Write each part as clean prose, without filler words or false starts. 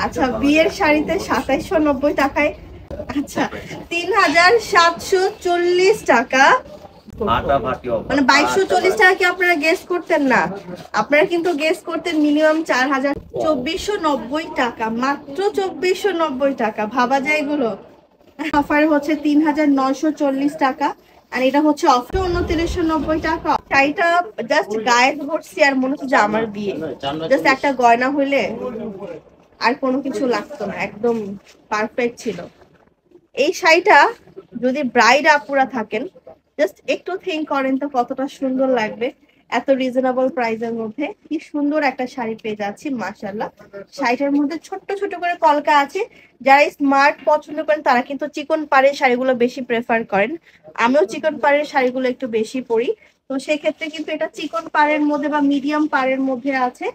আচ্ছা, বিয়ের শাড়িতে ২৭৯০ টাকায়, আচ্ছা ৩৭৪০ টাকা, মানে ২২৪০ টাকা কি আপনারা গেস করতেন না? আপনারা কিন্তু গেস করতেন মিনিমাম ৪,২৪৯০ টাকা, মাত্র ২৪৯০ টাকা। ভাবা যায় এগুলো? অফার হচ্ছে ৩,৯৪০ টাকা, আর এটা হচ্ছে অফার ২৯৯০ টাকা। শাড়িটা জাস্ট গায়ে ধরছি আর মনে হচ্ছে যে আমার বিয়ে, জাস্ট একটা গয়না হইলে আর কোনো কিছু লাগতো না, একদম পারফেক্ট ছিল। এই শাড়িটা যদি ব্রাইড আপুরা থাকেন, জাস্ট একটু থিঙ্ক করেন তো কতটা সুন্দর লাগবে। এত রিজনেবল প্রাইসের মধ্যে কি সুন্দর একটা শাড়ি পেয়ে যাচ্ছি মাশাআল্লাহ। শাড়িটার মধ্যে ছোট্ট ছোট করে কলকা আছে। যারা স্মার্ট পছন্দ করেন তারা কিন্তু চিকন পাড়ের শাড়িগুলো বেশি প্রেফার করেন। আমিও চিকন পাড়ের শাড়িগুলো একটু বেশি পরি, তো সেক্ষেত্রে কিন্তু এটা চিকন পাড়ের মধ্যে বা মিডিয়াম পাড়ের মধ্যে আছে।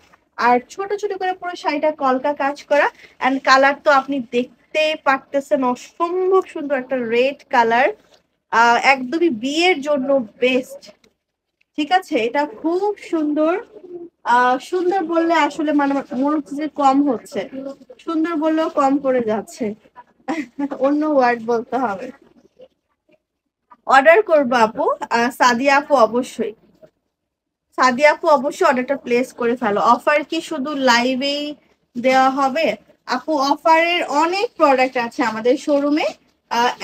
আর ছোট ছোট করে পুরো শাড়িটা কলকা কাজ করা, এন্ড কালার তো আপনি দেখতে পারতেছেন, অসম্ভব সুন্দর একটা রেড কালার, একদমই বিয়ের জন্য বেস্ট। ঠিক আছে, এটা খুব সুন্দর। সুন্দর বললে আসলে মানে মনে হচ্ছে যে কম হচ্ছে, সুন্দর বললেও কম করে যাচ্ছে, অন্য ওয়ার্ড বলতে হবে। অর্ডার করবো আপু, সাদিয়া আপু অবশ্যই, সাদিয়া আপু অবশ্যই অর্ডারটা প্লেস করে ফেলো। অফার কি শুধু লাইভেই দেওয়া হবে? আপু অফারের অনেক প্রোডাক্ট আছে আমাদের শোরুমে।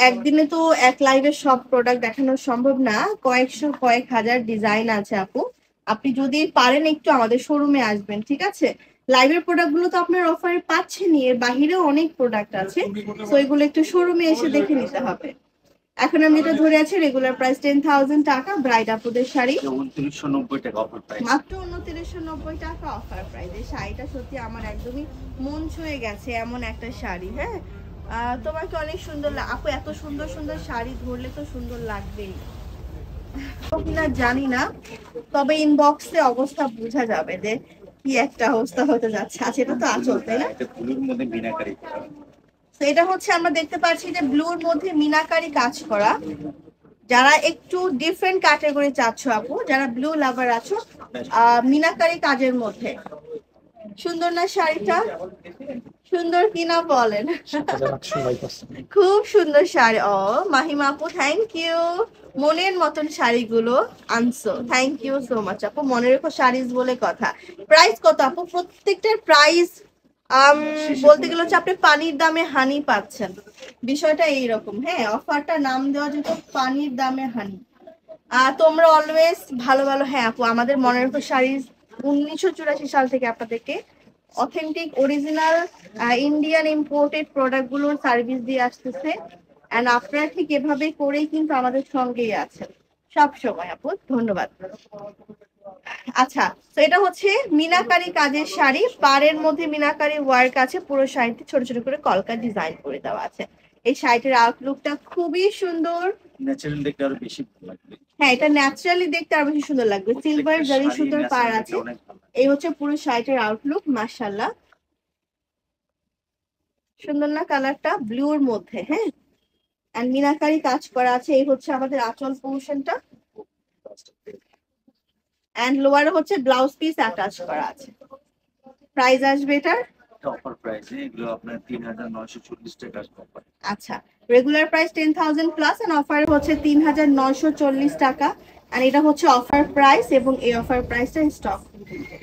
একদিনে তো এক লাইভে সব প্রোডাক্ট দেখানো সম্ভব না, কয়েকশো কয়েক হাজার ডিজাইন আছে আপু। আপনি যদি পারেন একটু আমাদের শোরুমে আসবেন, ঠিক আছে? লাইভের প্রোডাক্ট গুলো তো আপনার অফারে পাচ্ছেনই, এর বাহিরেও অনেক প্রোডাক্ট আছে, তো এগুলো একটু শোরুমে এসে দেখে নিতে হবে। এখন আমি যেটা ধরে আছি রেগুলার প্রাইস 10,000 টাকা, ব্রাইড আপুদের শাড়ি ২৯৯০ টাকা অফার প্রাইস, মাত্র ২৯৯০ টাকা অফার প্রাইস। এই শাড়িটা সত্যি আমার একদমই মন ছুঁয়ে গেছে, এমন একটা শাড়ি। হ্যাঁ, তোমাকে অনেক সুন্দর আপু, এত সুন্দর সুন্দর শাড়ি ধরলে তো সুন্দর লাগবেই কিনা জানি না, তবে ইনবক্সে অবস্থা বোঝা যাবে যে কি একটা অবস্থা হতে যাচ্ছে। আচ্ছা, এটা তো আঁচল, তাই না? এটা ব্লুর মধ্যে মিনাকারি, তো এটা হচ্ছে আমরা দেখতে পাচ্ছি যে ব্লুর মধ্যে মিনাকারি কাজ করা। যারা একটু ডিফারেন্ট ক্যাটাগরি চাচ্ছ আপু, যারা ব্লু লাভার আছো, মিনাকারি কাজের মধ্যে সুন্দর না শাড়িটা? সুন্দর কিনা বলেন? খুব সুন্দর শাড়ি। ও মাহিমা আপু, থ্যাংক ইউ, মনের মতন শাড়িগুলো আনছো, থ্যাংক ইউ সো মাচ আপু। মনে রেখো শাড়িজ বলে কথা। প্রাইস কত আপু? প্রত্যেকটার প্রাইস বলতে গেলে হচ্ছে আপনি পানির দামে হানি পাচ্ছেন, বিষয়টা এইরকম। হ্যাঁ, অফারটা নাম দেওয়া যেত পানির দামে হানি। তোমরা অলওয়েজ ভালো ভালো। হ্যাঁ আপু, আমাদের মনে রেখো শাড়িজ 1984 সাল থেকে আপনাদেরকে authentic original Indian imported product গুলোর সার্ভিস দিয়ে আসতেছে, এন্ড আপনারা ঠিক এভাবে করেই কিন্তু আমাদের সঙ্গেই আছেন সব সময় আপু, ধন্যবাদ। আচ্ছা, তো এটা হচ্ছে মিনাকারি কাজের শাড়ি, পাড়ের মধ্যে মিনাকারি ওয়ার্ক আছে, পুরো শাড়িতে ছোট ছোট করে কলকা ডিজাইন করে দেওয়া আছে। এই শাড়িটার আউটলুকটা খুবই সুন্দর, ন্যাচারাল দেখতে আরো বেশি ভালো লাগবে। হ্যাঁ এটা ন্যাচারালি দেখতে আরো বেশি সুন্দর লাগবে, সিলভার জারি সুন্দর পার আছে। এই হচ্ছে পুরো শাড়িটার আউটলুক, মাশাআল্লাহ সুন্দর না কালারটা? ব্লুর মধ্যে, হ্যাঁ, এন্ড মিনাকারি কাজ করা আছে। এই হচ্ছে আমাদের আঁচল পোর্শনটা, এন্ড লোয়ারে হচ্ছে ব্লাউজ পিস অ্যাটাচ করা আছে। প্রাইস আসবে এটার? অফার প্রাইসে এগুলো আপনার ৩৯৪০ টাকা অফার। আচ্ছা, regular price 10,000 plus, and offer হচ্ছে ৩৯৪০ টাকা, আর এটা হচ্ছে অফার প্রাইস, এবং এই অফার প্রাইসটা স্টক।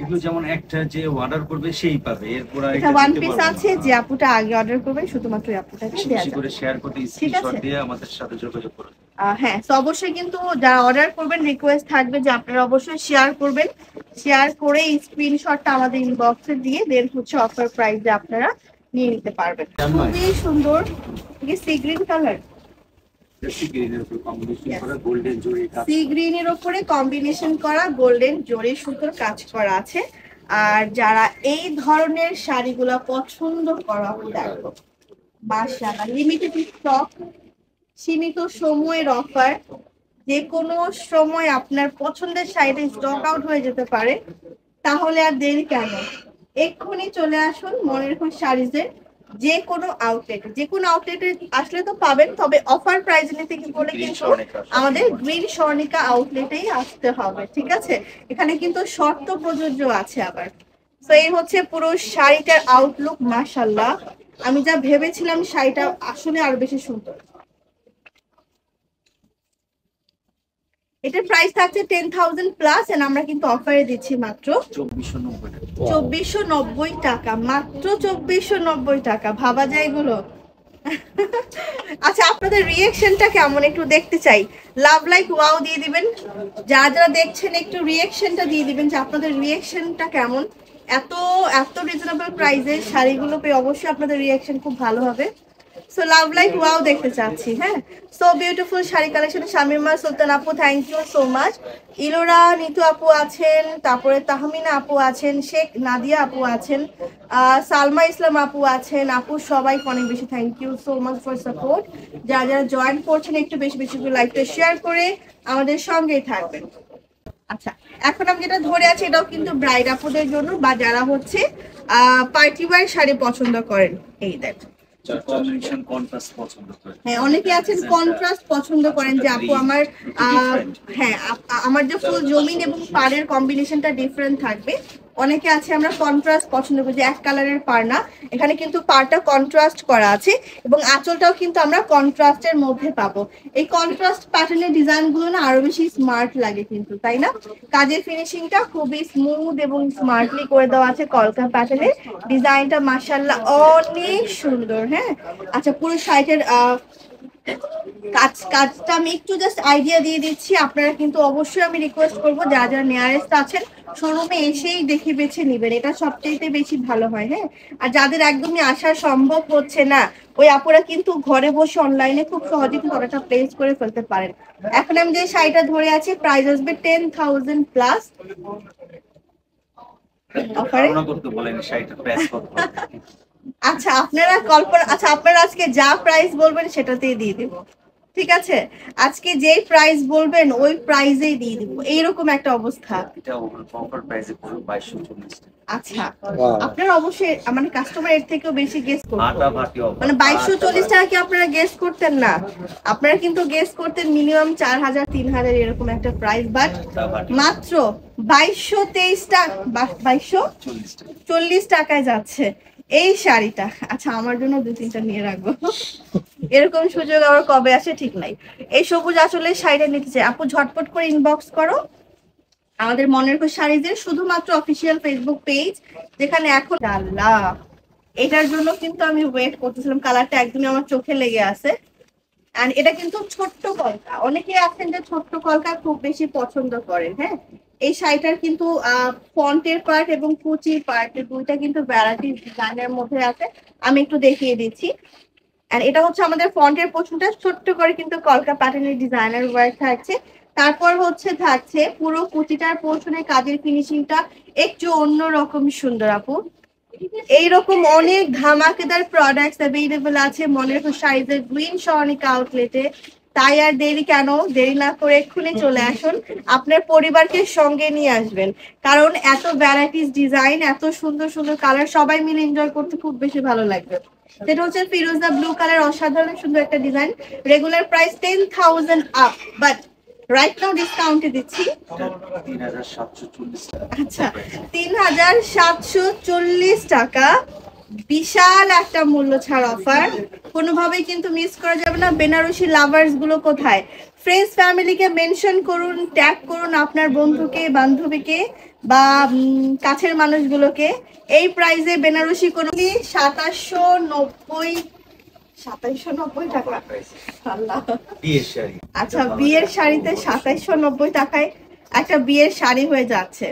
এগুলো যেমন একটা যে অর্ডার করবে সেই পাবে, এরপর এটা ওয়ান পিস আছে, যে আপুটা আগে অর্ডার করবে শুধুমাত্র এই আপুটাকে দেয়া যাবে। করে শেয়ার করতে স্ক্রিনশট দিয়ে আমাদের সাথে যোগাযোগ করুন। হ্যাঁ, তো অবশ্যই কিন্তু যারা অর্ডার করবেন রিকোয়েস্ট থাকবে যে আপনারা অবশ্যই শেয়ার করবেন, শেয়ার করে এই স্ক্রিনশটটা আমাদের ইনবক্সে দিয়ে দেন হচ্ছে অফার প্রাইসে আপনারা নিয়ে নিতে পারবেন। খুবই সুন্দর, কি সি গ্রিন কালার, সি গ্রিনের উপর কম্বিনেশন করা গোল্ডেন জরি কাজ, সি গ্রিনের উপরে কম্বিনেশন করা গোল্ডেন জরি সুতোর কাজ করা আছে। আর যারা এই ধরনের শাড়িগুলো পছন্দ করা, দেখো মাশাআল্লাহ, লিমিটেড স্টক, সীমিত সময়ের অফার, যে কোনো সময় আপনার পছন্দের শাড়িটা স্টক আউট হয়ে যেতে পারে, তাহলে আর দেরি কেন, এক্ষুনি চলে আসুন মনের খুশি শাড়িজের যে কোনো আউটলেটে। যে কোনো আউটলেটে আসলে তো পাবেন, তবে অফার প্রাইস নিতে বলে কিন্তু আমাদের গ্রিন স্বর্ণিকা আউটলেটেই আসতে হবে, ঠিক আছে? এখানে কিন্তু শর্ত প্রযোজ্য আছে আবার, তো এই হচ্ছে পুরো শাড়িটার আউটলুক। মাশাআল্লাহ, আমি যা ভেবেছিলাম শাড়িটা আসলে আরো বেশি সুন্দর। এটার প্রাইস থাকছে 10,000 প্লাস, এন্ড আমরা কিন্তু অফারে দিচ্ছি মাত্র 2490 টাকা। মাত্র 2490 টাকা, ভাবা যায় এগুলো? আচ্ছা, আপনাদের রিঅ্যাকশনটা কেমন একটু দেখতে চাই। লাভ লাইক ওয়াও দিয়ে দিবেন, যারা যারা দেখছেন একটু রিঅ্যাকশনটা দিয়ে দিবেন যে আপনাদের রিঅ্যাকশনটা কেমন। এত এত রিজনেবল প্রাইসে শাড়িগুলো পেয়ে অবশ্যই আপনাদের রিঅ্যাকশন খুব ভালো হবে। সো লাভ লাইক ওয়াও দেখতে চাচ্ছি। হ্যাঁ, so beautiful sari collection. Shamima Sultan আপু, thank you so much. Elora Nitu আপু আছেন, তারপরে তাহমিনা আপু আছেন, শেখ নাদিয়া আপু আছেন, সালমা ইসলাম আপু আছেন। আপু সবাইকে অনেক বেশি thank you so much for support. যারা যারা জয়েন করছেন একটু বেশি বেশি করে লাইভটা শেয়ার করে আমাদের সঙ্গেই থাকবেন। আচ্ছা, এখন আমি যেটা ধরে আছি এটাও কিন্তু ব্রাইড আপুদের জন্য, বা যারা হচ্ছে পার্টি ওয়্যার শাড়ি পছন্দ করেন। এই দেখ, হ্যাঁ, অনেকে আছেন কন্ট্রাস্ট পছন্দ করেন যে আপু আমার হ্যাঁ আমার যে ফুল জমিন এবং পাড়ের কম্বিনেশনটা ডিফারেন্ট থাকবে। অনেকে আছে আমরা কন্ট্রাস্ট পছন্দ করি, যে এক কালারের পাড় না, এখানে কিন্তু পাড়টা কন্ট্রাস্ট করা আছে এবং আঁচলটাও কিন্তু আমরা কন্ট্রাস্টের মধ্যে পাবো। এই কন্ট্রাস্ট প্যাটার্নের ডিজাইনগুলো না আরো বেশি স্মার্ট লাগে কিন্তু, তাই না? কাজের ফিনিশিংটা খুবই স্মুথ এবং স্মার্টলি করে দেওয়া আছে। কলকা প্যাটার্নের ডিজাইনটা মাশাআল্লাহ অনেক সুন্দর। হ্যাঁ, আচ্ছা, পুরো শাড়িটার কাজটা আমি একটু জাস্ট আইডিয়া দিয়ে দিচ্ছি। আপনারা কিন্তু অবশ্যই আমি রিকোয়েস্ট করবো যারা যারা নিয়ারেস্ট আছেন শোরুমে এসেই দেখে বেছে নিবেন, এটা সবচাইতে বেশি ভালো হয়। হ্যাঁ, আর যাদের একদমই আসা সম্ভব হচ্ছে না, ওই আপুরা কিন্তু ঘরে বসে অনলাইনে খুব সহজে কিন্তু অর্ডারটা প্লেস করে ফেলতে পারেন। এখন আমি যে শাড়িটা ধরে আছি প্রাইস আসবে 10,000 প্লাস অফারে। আচ্ছা, আপনারা কল্পনা, আচ্ছা আপনারা আজকে যা প্রাইস বলবেন সেটাতেই দিয়ে দিব, ঠিক আছে? আজকে যে প্রাইস বলবেন ওই প্রাইসেই দিয়ে দিব, এইরকম একটা অবস্থা। আচ্ছা, আপনারা অবশ্যই মানে কাস্টমার এর থেকেও বেশি গেস করবেন, মানে 2240 টাকা কি আপনারা গেস করতেন না? আপনারা কিন্তু গেস করতেন মিনিমাম 4000 3000 এরকম একটা প্রাইস, বাট মাত্র 2223 টাকা, 2240 টাকায় যাচ্ছে এই শাড়িটা। আচ্ছা, আমার জন্য 2-3টা নিয়ে রাখবো, এরকম সুযোগ আবার কবে আসে ঠিক নাই। এই সবুজ আসলে শাড়িটা নিতে চাই আপু, ঝটপট করে ইনবক্স করো আমাদের মনের শাড়িদের শুধুমাত্র অফিসিয়াল ফেসবুক পেজ, যেখানে এখন আল্লাহ এটার জন্য কিন্তু আমি ওয়েট করতেছিলাম। কালারটা একদমই আমার চোখে লেগে আছে। এন্ড এটা কিন্তু ছোট্ট কলকা, অনেকে আছেন যে ছোট্ট কলকা খুব বেশি পছন্দ করেন। হ্যাঁ, এই শাড়িটার কিন্তু ফন্টের পার্ট এবং কুচির পার্ট দুইটা কিন্তু ভ্যারাইটি ডিজাইনের মধ্যে আছে। আমি একটু দেখিয়ে দিচ্ছি। এন্ড এটা হচ্ছে আমাদের ফন্টের পোর্শনটা ছোট্ট করে কিন্তু কলকা প্যাটার্নের ডিজাইনার ওয়ার্ক থাকছে। তারপর হচ্ছে থাকছে পুরো কুচিটার পোর্শনের কাজের ফিনিশিংটা একটু অন্যরকম সুন্দর আপু। এইরকম অনেক ধামাকেদার প্রোডাক্টস অ্যাভেলেবল আছে মনের সাইজের গ্রিন স্বর্ণিকা আউটলেটে। তাই আর দেরি কেন, দেরি না করে এক্ষুনি চলে আসুন, আপনার পরিবারকে সঙ্গে নিয়ে আসবেন, কারণ এত ভ্যারাইটিস ডিজাইন, এত সুন্দর সুন্দর কালার, সবাই মিলে এনজয় করতে খুব বেশি ভালো লাগবে। সেটা হচ্ছে ফিরোজা ব্লু কালার, অসাধারণ সুন্দর একটা design. Regular price 10,000 up, but right now ডিসকাউন্টে দিচ্ছি 3740। আচ্ছা, 3740 টাকা, বিশাল একটা মূল্য ছাড় অফার, কোনোভাবেই কিন্তু মিস করা যাবে না। বেনারসি লাভার্স গুলো কোথায়? ফ্রেন্ডস ফ্যামিলিকে মেনশন করুন, ট্যাগ করুন আপনার বন্ধুকে বান্ধবীকে বা কাছের মানুষগুলোকে। এই প্রাইসে বেনারসি কোনো 2790 টাকা। আচ্ছা, বিয়ের শাড়িতে 2790 টাকায় একটা বিয়ের শাড়ি হয়ে যাচ্ছে।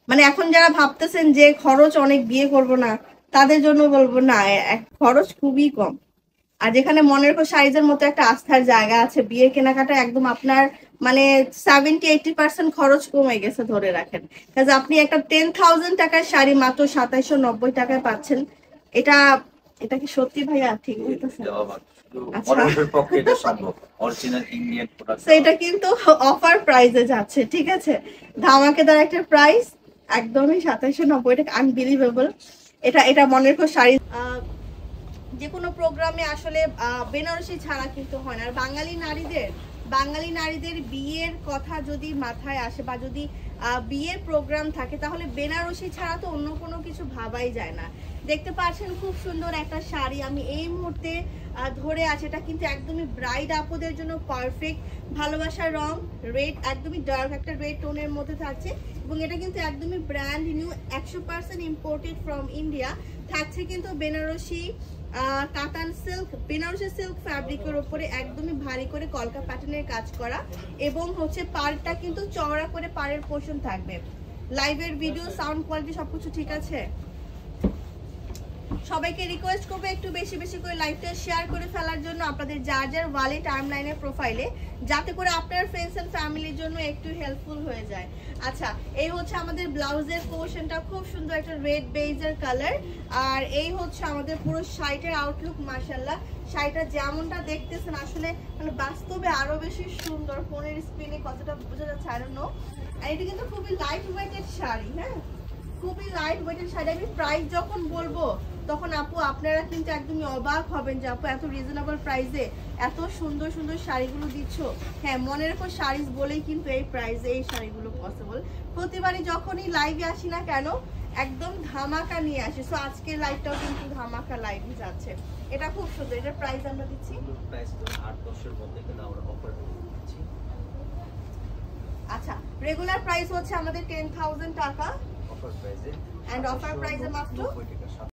মানে এখন যারা ভাবতেছেন যে খরচ অনেক, বিয়ে করব না, তাদের জন্য বলবো না, খরচ খুবই কম। আর যেখানে মনের সাইজের মতো একটা আস্থার জায়গা আছে, বিয়ের কেনাকাটা একদম আপনার মানে 70-80% খরচ কমে গেছে ধরে রাখেন। কাজে আপনি একটা 10,000 টাকার শাড়ি মাত্র 2790 টাকায় পাচ্ছেন। এটা কি সত্যি ভাইয়া? ঠিক বলতেছেন? এটা কিন্তু অফার প্রাইসে যাচ্ছে, ঠিক আছে? ধামাকেদার একটা প্রাইস, একদমই 2790 টাকা, আনবিলিভেবল। এটা মনের শাড়ি যে কোনো প্রোগ্রামে আসলে বেনারসি ছাড়া কিন্তু হয় না। আর বাঙালি নারীদের বিয়ের কথা যদি মাথায় আসে বা যদি বিয়ের প্রোগ্রাম থাকে, তাহলে বেনারসি ছাড়া তো অন্য কোনো কিছু ভাবাই যায় না। দেখতে পাচ্ছেন খুব সুন্দর একটা শাড়ি আমি এই মুহূর্তে ধরে আছে, এটা কিন্তু একদমই ব্রাইড আপুদের জন্য পারফেক্ট। ভালোবাসার রং রেড, একদমই ডার্ক একটা রেড টোনের মধ্যে থাকছে এবং এটা কিন্তু একদমই brand new 100% imported from India. থাকছে কিন্তু বেনারসি কাতান সিল্ক, বেনারসি সিল্ক ফ্যাব্রিকের উপরে একদমই ভারী করে কলকা প্যাটার্নের কাজ করা এবং হচ্ছে পাড়টা কিন্তু চওড়া করে পাড়ের পোর্শন থাকবে। লাইভের ভিডিও সাউন্ড কোয়ালিটি সবকিছু ঠিক আছে? সবাইকে রিকোয়েস্ট করবো একটু বেশি বেশি করে লাইভটা শেয়ার করে ফেলার জন্য আপনাদের যার যার ওয়ালে টাইমলাইনের প্রোফাইলে, যাতে করে আপনার ফ্রেন্ডস এন্ড ফ্যামিলির জন্য একটু হেল্পফুল হয়ে যায়। আচ্ছা, এই হচ্ছে আমাদের ব্লাউজের পোর্শনটা, খুব সুন্দর একটা রেড বেজের কালার। আর এই হচ্ছে আমাদের পুরো শাড়িটার আউটলুক। মাশাআল্লাহ, শাড়িটা যেমনটা দেখতেছেন আসলে মানে বাস্তবে আরো বেশি সুন্দর, ফোনের স্ক্রিনে কতটা বোঝা যাচ্ছে আই ডোন্ট নো। আর এটা কিন্তু খুবই লাইট ওয়েটেড শাড়ি, হ্যাঁ খুবই লাইট ওয়েটেড শাড়ি। আমি প্রাইস যখন বলবো তখন আপু আপনারা কিন্তু একদমই অবাক হবেন যে আপু এত রিজনেবল প্রাইসে এত সুন্দর সুন্দর শাড়িগুলো দিচ্ছ। হ্যাঁ, মনে রেখো শাড়িজ বলেই কিন্তু এই প্রাইসে এই শাড়িগুলো পসিবল। প্রতিবারই যখনই লাইভে আসি না কেন একদম ধামাকা নিয়ে আসি। সো আজকের লাইভটাও কিন্তু ধামাকা লাইভই যাচ্ছে। এটা খুব সুন্দর, এটার প্রাইস আমরা দিচ্ছি প্রাইস 8-10 এর মধ্যে কিন্তু আমরা অফার দিচ্ছি। আচ্ছা, রেগুলার প্রাইস হচ্ছে আমাদের 10,000 টাকা অফার প্রাইসে এন্ড অফার প্রাইসে মাত্র 90 টাকা।